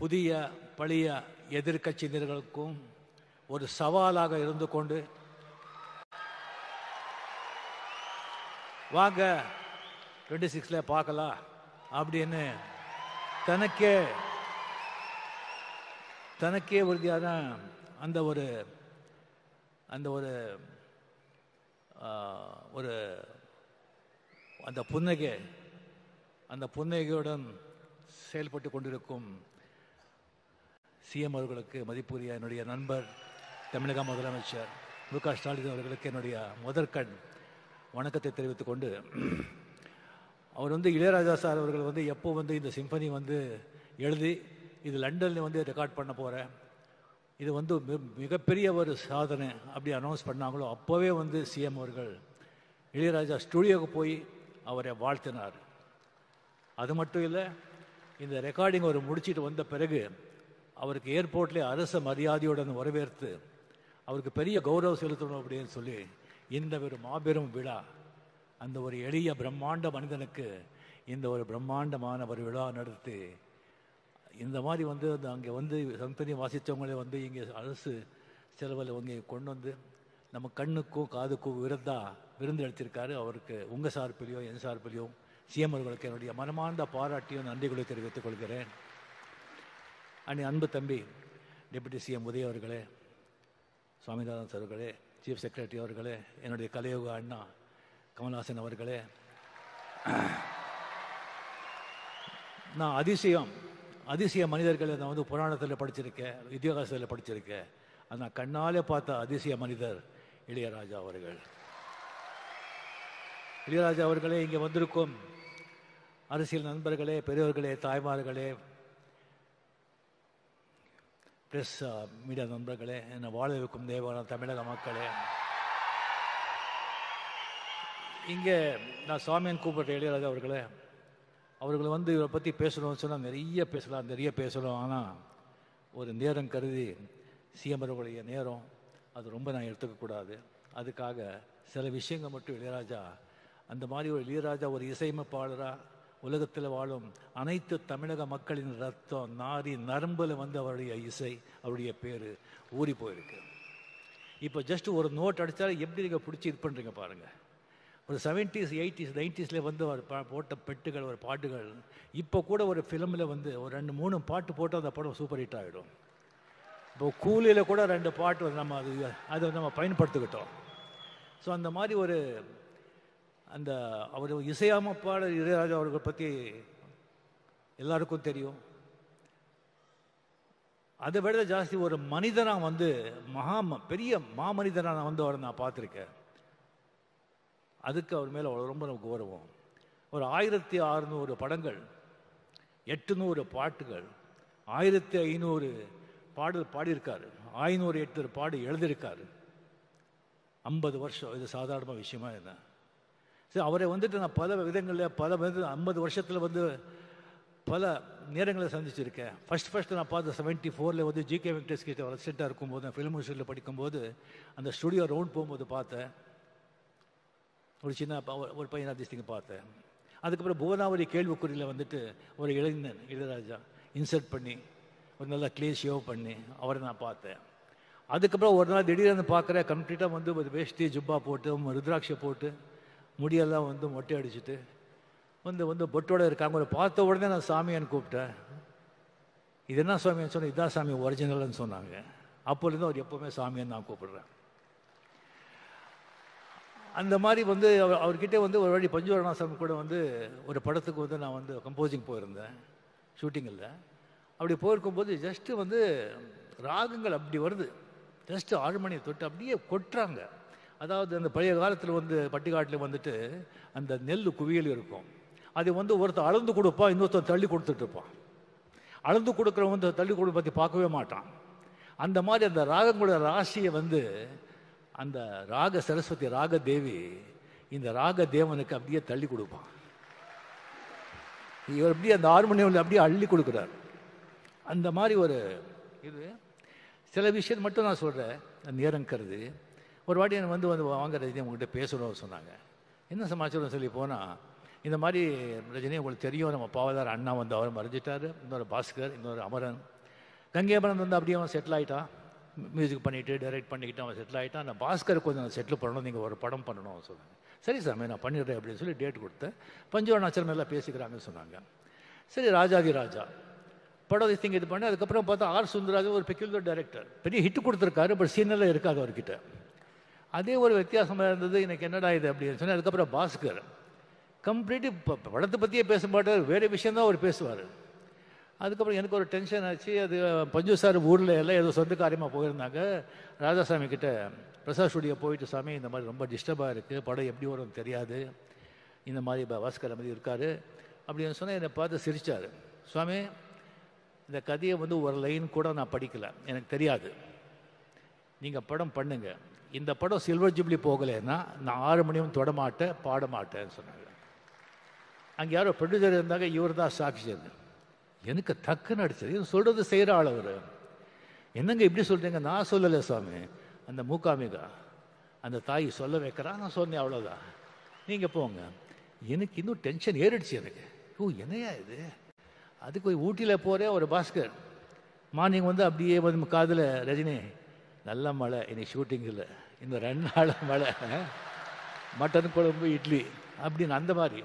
புதிய பழைய எதிர்கட்சியினர்களுக்கும் ஒரு சவாலாக இருந்து கொண்டு வாங்க 26ல பார்க்கலாம் அப்படின்னு தனக்கே உறுதியான அந்த ஒரு அந்த புன்னகையுடன் செயல்பட்டு கொண்டிருக்கும் சிஎம் அவர்களுக்கு மதிப்புரிய என்னுடைய நண்பர் தமிழக முதலமைச்சர் மு.க. ஸ்டாலின் அவர்களுக்கு என்னுடைய முதற்கண் வணக்கத்தை தெரிவித்துக் கொண்டு, அவர் இளையராஜா சார் அவர்கள் எப்போ இந்த சிம்பனி எழுதி இது லண்டனில் ரெக்கார்ட் பண்ண போகிறேன், இது மிகப்பெரிய ஒரு சாதனை அப்படி அனௌன்ஸ் பண்ணாங்களோ அப்போவே சிஎம் அவர்கள் இளையராஜா ஸ்டுடியோவுக்கு போய் அவரை வாழ்த்தினார். அது மட்டும் இல்லை, இந்த ரெக்கார்டிங் அவர் முடிச்சுட்டு வந்த பிறகு அவருக்கு ஏர்போர்ட்லேயே அரச மரியாதையுடன் வரவேற்று அவருக்கு பெரிய கௌரவம் செலுத்தணும் அப்படின்னு சொல்லி இந்த ஒரு மாபெரும் விழா, அந்த ஒரு எளிய பிரம்மாண்ட மனிதனுக்கு இந்த ஒரு பிரம்மாண்டமான ஒரு விழா நடத்தி இந்த மாதிரி அங்கே சம்பனி வாசித்தவங்களே இங்கே அரசு செலவில் இங்கே கொண்டு நம்ம கண்ணுக்கும் காதுக்கும் விருந்து அளித்திருக்காரு. அவருக்கு உங்கள் சார்பிலையோ என் சார்பிலையோ சிஎம் அவர்களுக்கு என்னுடைய மனமார்ந்த பாராட்டியும் நன்றிகளை தெரிவித்துக் கொள்கிறேன். அன்பு தம்பி டெபுட்டி சிஎம் உதய அவர்களே, சுவாமிநாதன் அவர்களே, சீஃப் செக்ரட்டரி அவர்களே, என்னுடைய கலையோக அண்ணா கமல்ஹாசன் அவர்களே, நான் அதிசய மனிதர்களை நான் புராணத்தில் படிச்சிருக்கேன், இதிகாசத்தில் படிச்சிருக்கேன். ஆனால் கண்ணாலே பார்த்த அதிசய மனிதர் இளையராஜா அவர்கள். இளையராஜா அவர்களே, இங்கே வந்திருக்கும் அரசியல் நண்பர்களே, பெரியவர்களே, தாய்மார்களே, பிரஸ் மீடியா நண்பர்களே, என்னை வாழ வைக்கும் தேவான தமிழக மக்களே, இங்கே நான் சாமியன் கூப்பிட்ட இளையராஜா அவர்களை இவரை பற்றி பேசணும்னு சொன்னால் நிறைய பேசலாம். ஆனால் ஒரு நேரம் கருதி சிஎம் அவர்களுடைய நேரம் அது ரொம்ப நான் எடுத்துக்கக்கூடாது. அதுக்காக சில விஷயங்கள் மட்டும் இளையராஜா, அந்த மாதிரி ஒரு இளையராஜா ஒரு இசையமைப்பாளராக உலகத்தில் வாழும் அனைத்து தமிழக மக்களின் ரத்தம் நாரி நரம்பில் அவருடைய இசை, அவருடைய பேர் ஊறி போயிருக்கு. இப்போ ஜஸ்ட் ஒரு நோட் அடித்தாலும் எப்படி நீங்கள் பிடிச்சி இது பண்ணுறீங்க பாருங்கள். ஒரு 70s 80s 90ஸ்ல அவர் போட்ட பெட்டுகள், ஒரு பாட்டுகள் இப்போ கூட ஒரு ஃபிலிமில் ஒரு 2-3 பாட்டு போட்டு அந்த படம் சூப்பர் ஹிட் ஆகிடும். இப்போ கூலியில் கூட 2 பாட்டு நம்ம அதை நம்ம பயன்படுத்திக்கிட்டோம். ஸோ அந்த மாதிரி ஒரு அவர் இசையமைப்பாளர் இளையராஜா அவர்களை பற்றி எல்லாருக்கும் தெரியும். அதை விட ஜாஸ்தி ஒரு மனிதனாக பெரிய மாமனிதனாக அவரை நான் பார்த்துருக்கேன். அதுக்கு அவர் மேலே ரொம்ப கௌரவம். ஒரு 1600 படங்கள், 800 பாட்டுகள், 1500 பாடல் பாடியிருக்காரு, 508 பாடு எழுதியிருக்காரு. 50 வருஷம், இது சாதாரண விஷயமா என்ன? சரி, அவரை நான் பல விதங்களில் 50 வருஷத்தில் பல நேரங்களை சந்திச்சிருக்கேன். ஃபஸ்ட்டு நான் பார்த்த 74ல் ஜிகே வெங்கடேஷ் கிட்ட ரெசிடெண்ட்டாக இருக்கும்போது, ஃபிலிம் இன்ஸ்டியூட்டில் படிக்கும்போது அந்த ஸ்டுடியோ ரவுண்ட் போகும்போது பார்த்தேன். ஒரு சின்ன ஒரு பையன் அதிர்ஷ்டிங்க பார்த்தேன். அதுக்கப்புறம் புவனாவரி கேள்விக்குறியில் ஒரு இளைஞன் இளையராஜா இன்சர்ட் பண்ணி ஒரு நல்ல க்ளீன் ஷேவ் பண்ணி அவரை நான் பார்த்தேன். அதுக்கப்புறம் ஒரு நாள் திடீர்னு பார்க்குறேன், கம்ப்ளீட்டாக ஒரு வேஷ்டி ஜுப்பா போட்டு ருத்ராட்சை போட்டு முடியெல்லாம் மொட்டை அடிச்சுட்டு பொட்டோட இருக்காங்க. ஒரு பார்த்த உடனே நான் சாமியான்னு கூப்பிட்டேன். இது என்ன சாமியான்னு சொன்னேன். இதுதான் சாமி ஒரிஜினல்னு சொன்னாங்க. அப்போலேருந்து அவர் எப்போவுமே சாமியான்னு நான் கூப்பிடுறேன். அந்த மாதிரி அவர்கிட்ட ஒரு வாட்டி பஞ்சுவரணாசாமி கூட ஒரு படத்துக்கு நான் கம்போசிங் போயிருந்தேன் ஷூட்டிங்கில். அப்படி போயிருக்கும்போது ஜஸ்ட்டு ராகங்கள் அப்படி வருது, ஜஸ்ட்டு 6 மணியை தொட்டு அப்படியே கொட்டுறாங்க. அதாவது அந்த பழைய காலத்தில் பட்டிக்காட்டில் அந்த நெல் குவியல் இருக்கும். அது ஒருத்தர் அளந்து கொடுப்பான், இன்னொருத்தர் தள்ளி கொடுத்துட்டு இருப்பான். அளந்து கொடுக்குறவன் தள்ளி கொடுக்க பற்றி பார்க்கவே மாட்டான். அந்த மாதிரி அந்த ராகங்களோட ராசியை அந்த ராக சரஸ்வதி ராக தேவி இந்த ராக தேவனுக்கு அப்படியே தள்ளி கொடுப்பான். இவர் அப்படியே அந்த ஹார்மோனியமில் அப்படியே அள்ளி கொடுக்குறார். அந்த மாதிரி ஒரு இது சில விஷயம் மட்டும் நான் சொல்கிறேன். நேரம் கருது ஒரு வாட்டி எனக்கு வாங்க ரஜினி உங்கள்கிட்ட பேசணும்னு சொன்னாங்க. என்ன சமாச்சாரம் சொல்லி போனால், இந்த மாதிரி ரஜினி உங்களுக்கு தெரியும், நம்ம பாவதார் அண்ணா வந்து அவர் மறைஞ்சிட்டார், இன்னொரு பாஸ்கர், இன்னொரு அமரன். கங்கேபரன் வந்து அப்படியே அவன் செட்டில் ஆகிட்டான், மியூசிக் பண்ணிவிட்டு டைரக்ட் பண்ணிக்கிட்டு அவன் செட்டில் ஆகிட்டான். அந்த பாஸ்கர் கொஞ்சம் செட்டில் பண்ணணும், நீங்கள் ஒரு படம் பண்ணணும் சொன்னாங்க. சரி சாமி நான் பண்ணிடுறேன் அப்படின்னு சொல்லி டேட் கொடுத்தேன். பஞ்சவர்ணாச்சலம் எல்லாம் பேசிக்கிறாங்கன்னு சொன்னாங்க. சரி ராஜாதி ராஜா படம் திங்க இது பண்ணி அதுக்கப்புறம் பார்த்தா ஆர் சுந்தரராஜன் ஒரு பெக்யூலர் டைரக்டர், பெரிய ஹிட் கொடுத்துருக்காரு, பட் சீனெல்லாம் இருக்காது அவர்கிட்ட. அதே ஒரு வித்தியாசமாக இருந்தது. எனக்கு என்னடா இது அப்படின்னு சொன்னால் அதுக்கப்புறம் பாஸ்கர் கம்ப்ளீட்டு படத்தை பற்றியே பேச மாட்டார், வேறு விஷயந்தான் அவர் பேசுவார். அதுக்கப்புறம் எனக்கு ஒரு டென்ஷன் ஆச்சு. அது பஞ்சு சார் ஊரில் எல்லாம் ஏதோ சொந்த காரியமாக போயிருந்தாங்க. ராஜாசாமி கிட்ட பிரசாத் ஸ்டுடியோ போயிட்டு, சாமி இந்த மாதிரி ரொம்ப டிஸ்டர்பாக இருக்குது, படம் எப்படி வரும்னு தெரியாது, இந்த மாதிரி பாஸ்கர் மாதிரி இருக்கார் அப்படின்னு சொன்னால் என்னை பார்த்து சிரித்தார். சுவாமி இந்த கதையை வந்து ஒரு லைன் கூட நான் படிக்கலை, எனக்கு தெரியாது, நீங்கள் படம் பண்ணுங்க. இந்த படம் சில்வர் ஜூப்ளி போகலைன்னா நான் 6 மணியும் தொட மாட்டேன், பாட மாட்டேன்னு சொன்னாங்க. அங்கே யாரோ ப்ரொடியூசர் இருந்தாங்க, இவர் தான் சாட்சி. எனக்கு டக்குன்னு அடிச்சது. சொல்கிறது செய்கிற ஆள் அவர். என்னங்க இப்படி சொல்கிறீங்க? நான் சொல்லலை சுவாமி, அந்த மூகாமிகா அந்த தாய் சொல்ல வைக்கிறான், நான் சொன்னேன், அவ்வளோதான், நீங்கள் போங்க. எனக்கு இன்னும் டென்ஷன் ஏறிடுச்சு எனக்கு. ஓ என்னையா இது? அதுக்கு போய் ஊட்டியில் போகிறேன், ஒரு பாஸ்கர் மார்னிங் வந்து அப்படியே வந்து காதில், ரஜினி நல்ல மழை, இன்னைக்கு ஷூட்டிங் இல்லை, இந்த 2 நாள் மழை, மட்டன் குழம்பு இட்லி அப்படின்னு. அந்த மாதிரி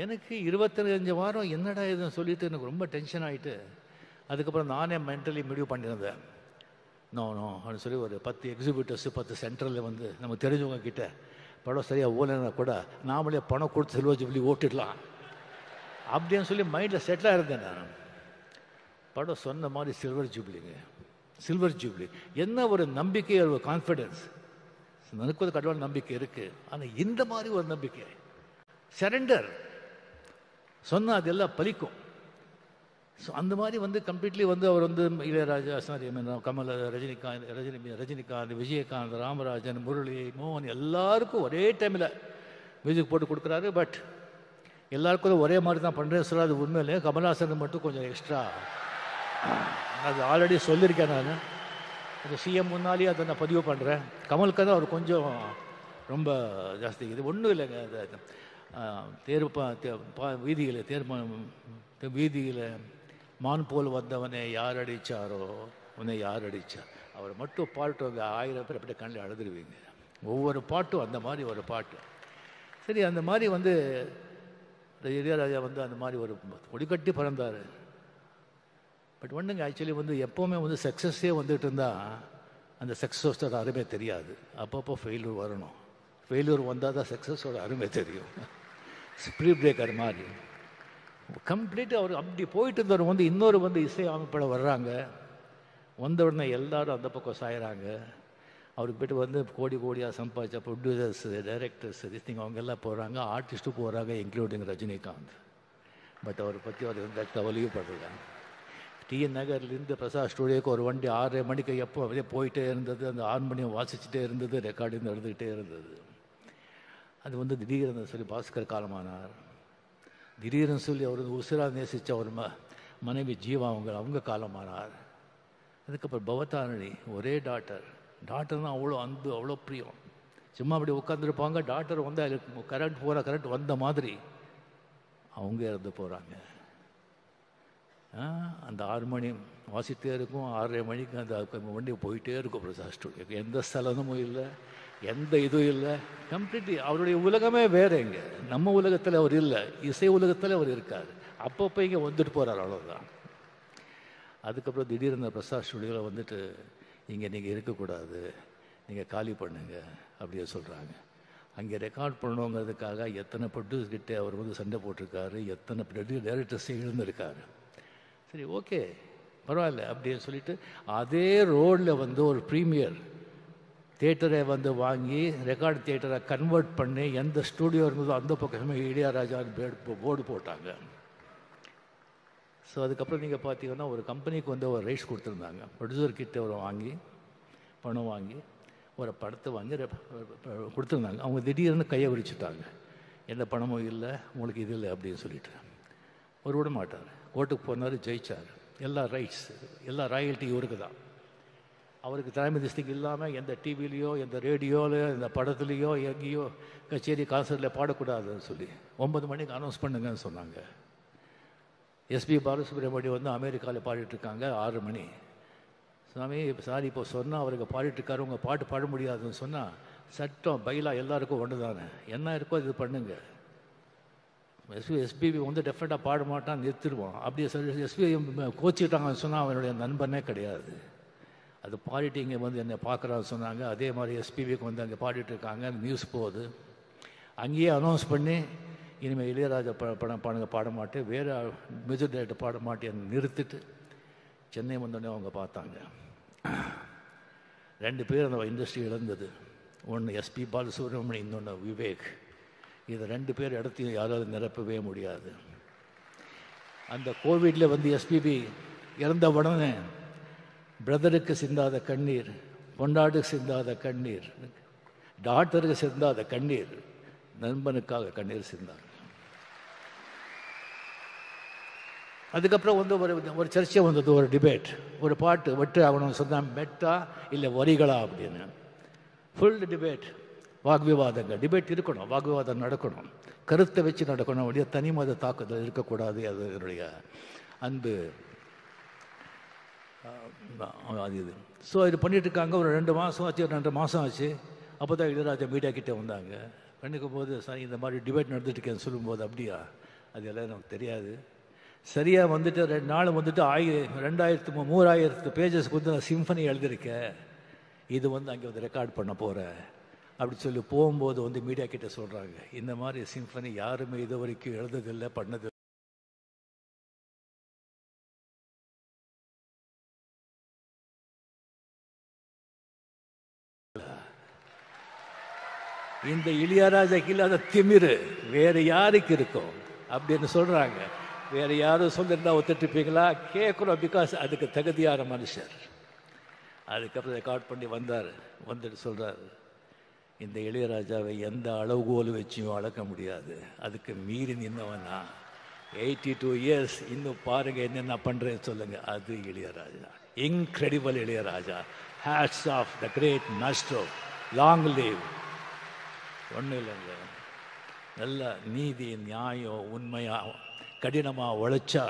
எனக்கு 25 வாரம் என்னடா இதுன்னு சொல்லிட்டு எனக்கு ரொம்ப டென்ஷன் ஆகிட்டு, அதுக்கப்புறம் நானே மென்டலி முடிவு பண்ணியிருந்தேன். நோ அப்படின்னு சொல்லி ஒரு 10 எக்ஸிபிட்டர்ஸு 10 சென்டரில் வந்து நம்ம தெரிஞ்சவங்க கிட்ட படம் சரியாக ஓலைன்னா கூட நாமளே பணம் கொடுத்து சில்வர் ஜூப்ளி ஓட்டிடலாம் அப்படின்னு சொல்லி மைண்டில் செட்டிலாக இருந்தேன் நான். படம் சொன்ன மாதிரி சில்வர் ஜூப்ளிங்க, சில்வர் ஜூப்ளி. என்ன ஒரு நம்பிக்கை, ஒரு கான்ஃபிடென்ஸ். எனக்கு ஒரு கடவுள் நம்பிக்கை இருக்குது, ஆனால் இந்த மாதிரி ஒரு நம்பிக்கை, சரண்டர் சொன்னால் அதெல்லாம் பலிக்கும். ஸோ அந்த மாதிரி வந்து கம்ப்ளீட்லி வந்து அவர் வந்து இளையராஜா, சாரி கமல், ரஜினிகாந்த், விஜயகாந்த், ராமராஜன், முரளி, மோகன் எல்லாருக்கும் ஒரே டைமில் மியூசிக் போட்டு கொடுக்குறாரு. பட் எல்லாருக்கும் ஒரே மாதிரி தான் பண்ணுறேன்னு சொல்லாது உண்மையிலே. கமல்ஹாசன் மட்டும் கொஞ்சம் எக்ஸ்ட்ரா, அது ஆல்ரெடி சொல்லியிருக்கேன் நான், அது சிஎம் முன்னாலேயே அதை நான் பதிவு பண்ணுறேன். கமலுக்கு தான் அவர் கொஞ்சம் ரொம்ப ஜாஸ்தி. இது ஒன்றும் இல்லைங்க, வீதியில் மான் போல் வந்தவனை யார் அடித்தாரோ உன்னை யார் அடித்தார், அவர் மட்டும் பாட்டு 1000 பேர் அப்படியே கண்ணில் அழுதுருவீங்க. ஒவ்வொரு பாட்டும் அந்த மாதிரி ஒரு பாட்டு. சரி அந்த மாதிரி வந்து இளையராஜா வந்து அந்த மாதிரி ஒரு கொடிக்கட்டி பறந்தார். பட் ஒன்றுங்க, ஆக்சுவலி வந்து எப்போவுமே வந்து சக்ஸஸே வந்துட்டு இருந்தால் அந்த சக்ஸஸோட அருமை தெரியாது. அப்பப்போ ஃபெயில்யூர் வரணும், ஃபெயில்யூர் வந்தால் தான் சக்ஸஸோட அருமை தெரியும். ஸ்பீட் பிரேக்கர் மாதிரி கம்ப்ளீட் அவர் அப்படி போயிட்டு இருந்தவர் வந்து இன்னொரு வந்து இசை அமைப்பாளர் வர்றாங்க. வந்த உடனே எல்லாரும் அந்த பக்கம் சாயிறாங்க. அவருக்கு போய்ட்டு வந்து கோடியாக சம்பாதிச்ச ப்ரொடியூசர்ஸ், டைரக்டர்ஸ், திங் அவங்க எல்லாம் போகிறாங்க, ஆர்டிஸ்ட்டும் போகிறாங்க, இன்க்ளூடிங் ரஜினிகாந்த். பட் அவரை பற்றி அவர் எந்த கவலையும் படல. டிஎன் நகர்லேருந்து பிரசாத் ஸ்டுடியோக்கு ஒரு வண்டி 6:30 மணிக்கு எப்போ அப்படியே போயிட்டே இருந்தது. அந்த 6 மணியும் வாசிச்சுட்டே இருந்தது, ரெக்கார்டிங் எழுதுகிட்டே இருந்தது. அது வந்து திடீர்னு சொல்லி பாஸ்கர் காலமானார். திடீர்னு சொல்லி அவர் உசிராக நேசித்த ஒரு மனைவி ஜீவா அவங்க காலமானார். அதுக்கப்புறம் பவதாரணி, ஒரே டாக்டர்னால் அவ்வளோ அன்பு, அவ்வளோ பிரியம். சும்மா அப்படி உட்காந்துருப்பாங்க, டாக்டர் வந்து அதுக்கு கரண்ட் வந்த மாதிரி அவங்க இறந்து போகிறாங்க. அந்த 6 மணி வாசித்தே இருக்கும், 6:30 மணிக்கு அந்த வண்டி போயிட்டே இருக்கும் பிரசாத் ஸ்டுடியோக்கு. எந்த ஸ்தலமும் இல்லை, எந்த இதுவும் இல்லை. கம்ப்ளீட்லி அவருடைய உலகமே வேறு. இங்கே நம்ம உலகத்தில் அவர் இல்லை, இசை உலகத்தில் அவர் இருக்கார். அப்பப்போ இங்கே வந்துட்டு போகிறார், அவ்வளோதான். அதுக்கப்புறம் திடீர்னு பிரசாத் ஸ்டுடியோவில் வந்துட்டு இங்கே நீங்கள் இருக்கக்கூடாது, நீங்கள் காலி பண்ணுங்க அப்படின்னு சொல்கிறாங்க. அங்கே ரெக்கார்ட் பண்ணணுங்கிறதுக்காக எத்தனை ப்ரொடியூசர்கிட்ட அவர் வந்து சண்டை போட்டிருக்காரு, எத்தனை டைரக்டர்ஸ் எழுந்திருக்காரு. சரி ஓகே பரவாயில்ல அப்படின்னு சொல்லிட்டு அதே ரோடில் வந்து ஒரு ப்ரீமியர் தியேட்டரை வந்து வாங்கி ரெக்கார்டு தியேட்டரை கன்வெர்ட் பண்ணி எந்த ஸ்டூடியோ இருந்ததோ அந்த பக்கமே இளையராஜா போர்டு போட்டாங்க. ஸோ அதுக்கப்புறம் நீங்கள் பார்த்தீங்கன்னா ஒரு கம்பெனிக்கு வந்து ஒரு ரைட்ஸ் கொடுத்துருந்தாங்க. ப்ரொடியூசர்கிட்ட ஒரு வாங்கி பணம் வாங்கி ஒரு படத்தை வாங்கி கொடுத்துருந்தாங்க. அவங்க திடீர்னு கையை விரிச்சுட்டாங்க. எந்த பணமும் இல்லை, உங்களுக்கு இது இல்லை அப்படின்னு சொல்லிட்டு. ஒரு விட மாட்டார். கோர்ட்டுக்கு போனார், ஜெயிச்சார். எல்லா ரைட்ஸ், எல்லா ராயல்ட்டி இவருக்கு தான். அவருக்கு தலைமை திஸ்திக்கு இல்லாமல் எந்த டிவிலையோ எந்த ரேடியோலையோ எந்த படத்துலேயோ எங்கேயோ கச்சேரி கான்சர்ட்டில் பாடக்கூடாதுன்னு சொல்லி 9 மணிக்கு அனௌன்ஸ் பண்ணுங்கன்னு சொன்னாங்க. எஸ்பி பாலசுப்ரமணியம் வந்து அமெரிக்காவில் பாடிட்டுருக்காங்க 6 மணி. சாமி சாரி இப்போ சொன்னால் அவருக்கு பாடிட்டுருக்காரு, உங்கள் பாட்டு பாட முடியாதுன்னு சொன்னால் சட்டம் பைலா எல்லாருக்கும் ஒன்று தானே, என்ன இருக்கோ இது பண்ணுங்க. எஸ்பிபி வந்து டெஃபினட்டாக பாட மாட்டான், நிறுத்திடுவான். அப்படியே சொல்லி எஸ்பிபி கோச்சிக்கிட்டாங்கன்னு சொன்னால் அவனுடைய நண்பனே கிடையாது. அது பாடிட்டு இங்கே வந்து என்னை பார்க்குறான்னு சொன்னாங்க. அதே மாதிரி எஸ்பிபிக்கு வந்து அங்கே பாடிட்டுருக்காங்க, நியூஸ் போகுது. அங்கேயே அனௌன்ஸ் பண்ணி இனிமேல் இளையராஜா பாட மாட்டேன், வேறு மியூசிக் டைரக்டர் பாட மாட்டேன்னு நிறுத்திட்டு சென்னை வந்தோடனே அவங்க பார்த்தாங்க. 2 பேர் அந்த இண்டஸ்ட்ரி இழந்தது. ஒன்று எஸ்பி பாலசுப்ரமணியம், இன்னொன்று விவேக். இது 2 பேர் இடத்தையும் யாராவது நிரப்பவே முடியாது. அந்த கோவிடில் வந்து எஸ்பிபி இறந்த உடனே பிரதருக்கு சிந்தாத கண்ணீர், பொண்டாட்டுக்கு சிந்தாத கண்ணீர், டாக்டருக்கு சிந்தாத கண்ணீர், நண்பனுக்காக கண்ணீர் சிந்தார். அதுக்கப்புறம் வந்து ஒரு சர்ச்சை வந்தது, ஒரு டிபேட். ஒரு பாட்டு வெட்டு ஆகணும்னு சொன்னால் மெட்டா இல்லை வரிகளா அப்படின்னு ஃபுல் டிபேட், வாக்விவாதங்கள். டிபேட் இருக்கணும், வாக்விவாதம் நடக்கணும், கருத்தை வச்சு நடக்கணும், அப்படியே தனி மத தாக்குதல் இருக்கக்கூடாது. அது என்னுடைய அன்பு. அது இது ஸோ இது பண்ணிட்டு இருக்காங்க. ஒரு 2 மாதம் ஆச்சு, 2 மாதம் ஆச்சு. அப்போ தான் இளையராஜா மீடியா கிட்டே வந்தாங்க. பண்ணிக்கும் போது சார் இந்த மாதிரி டிபேட் நடந்துட்டுருக்கேன்னு சொல்லும்போது, அப்படியா, அது எல்லாம் நமக்கு தெரியாது. சரியாக வந்துட்டு 2 நாள் வந்துட்டு 2000-3000 பேஜஸ்க்கு வந்து நான் சிம்ஃபனி எழுதியிருக்கேன், இது வந்து அங்கே வந்து ரெக்கார்ட் பண்ண போகிறேன் அப்படி சொல்லி போகும்போது வந்து மீடியா கிட்டே சொல்கிறாங்க, இந்த மாதிரி சிம்ஃபனி யாருமே இது வரைக்கும் எழுதுதில்லை, பண்ணது. இந்த இளையராஜாக்கு இல்லாத திமிரு வேறு யாருக்கு இருக்கும் அப்படின்னு சொல்கிறாங்க. வேறு யாரும் சொல்லியிருந்தா ஒத்துட்டுப்பீங்களா? கேட்குறோம், பிகாஸ் அதுக்கு தகுதியான மனுஷர். அதுக்கப்புறம் ரெக்கார்ட் பண்ணி வந்துட்டு சொல்கிறார், இந்த இளையராஜாவை எந்த அளவுகோல் வச்சியும் அளக்க முடியாது, அதுக்கு மீறி நின்னவனா 82 இயர்ஸ், இன்னும் பாருங்க என்னென்ன பண்ணுறேன்னு சொல்லுங்கள். அது Ilaiyaraaja, incredible Ilaiyaraaja. Hats off the great maestro, long live. ஒன்றும் இல்லைங்க, நல்ல நீதி, நியாயம், உண்மையாக கடினமாக உழைச்சா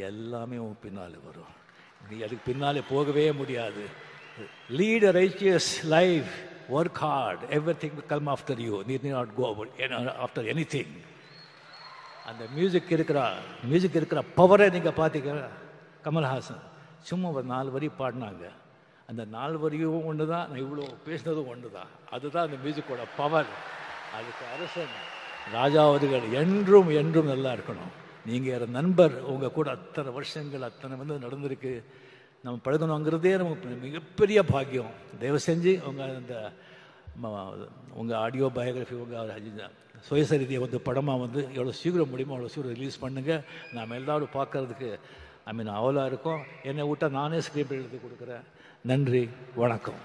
எல்லாமே உன் பின்னால் வரும். நீ அதுக்கு பின்னாலே போகவே முடியாது. Lead a righteous life, work hard, everything will come after you. You need not go after anything. அந்த மியூசிக் இருக்கிற பவரை நீங்கள் பார்த்தீங்க. கமல்ஹாசன் சும்மா ஒரு 4 வரி பாடினாங்க. அந்த 4 வரியும் ஒன்று தான், நான் இவ்வளோ பேசினதும் ஒன்று தான். அதுதான் அந்த மியூசிக்கோட பவர். அதுக்கு அரசன் ராஜா அவர்கள் என்றும் என்றும் நல்லா இருக்கணும். நீங்கள் நண்பர், உங்கள் கூட அத்தனை வருஷங்கள் அத்தனை வந்து நடந்திருக்கு. நம்ம பழகணுங்கிறதே நமக்கு மிகப்பெரிய பாக்கியம். தயவு செஞ்சு உங்கள் ஆடியோ பயோகிராஃபி, உங்கள் சுயசரிதியை வந்து படமாக வந்து எவ்வளோ சீக்கிரம் முடியுமோ அவ்வளோ சீக்கிரம் ரிலீஸ் பண்ணுங்கள். நாம் எல்லோரும் பார்க்கறதுக்கு அவலாக இருக்கும். என்னை விட்டால் நானே ஸ்கிரிப்ட் எழுதி கொடுக்குறேன். நன்றி, வணக்கம்.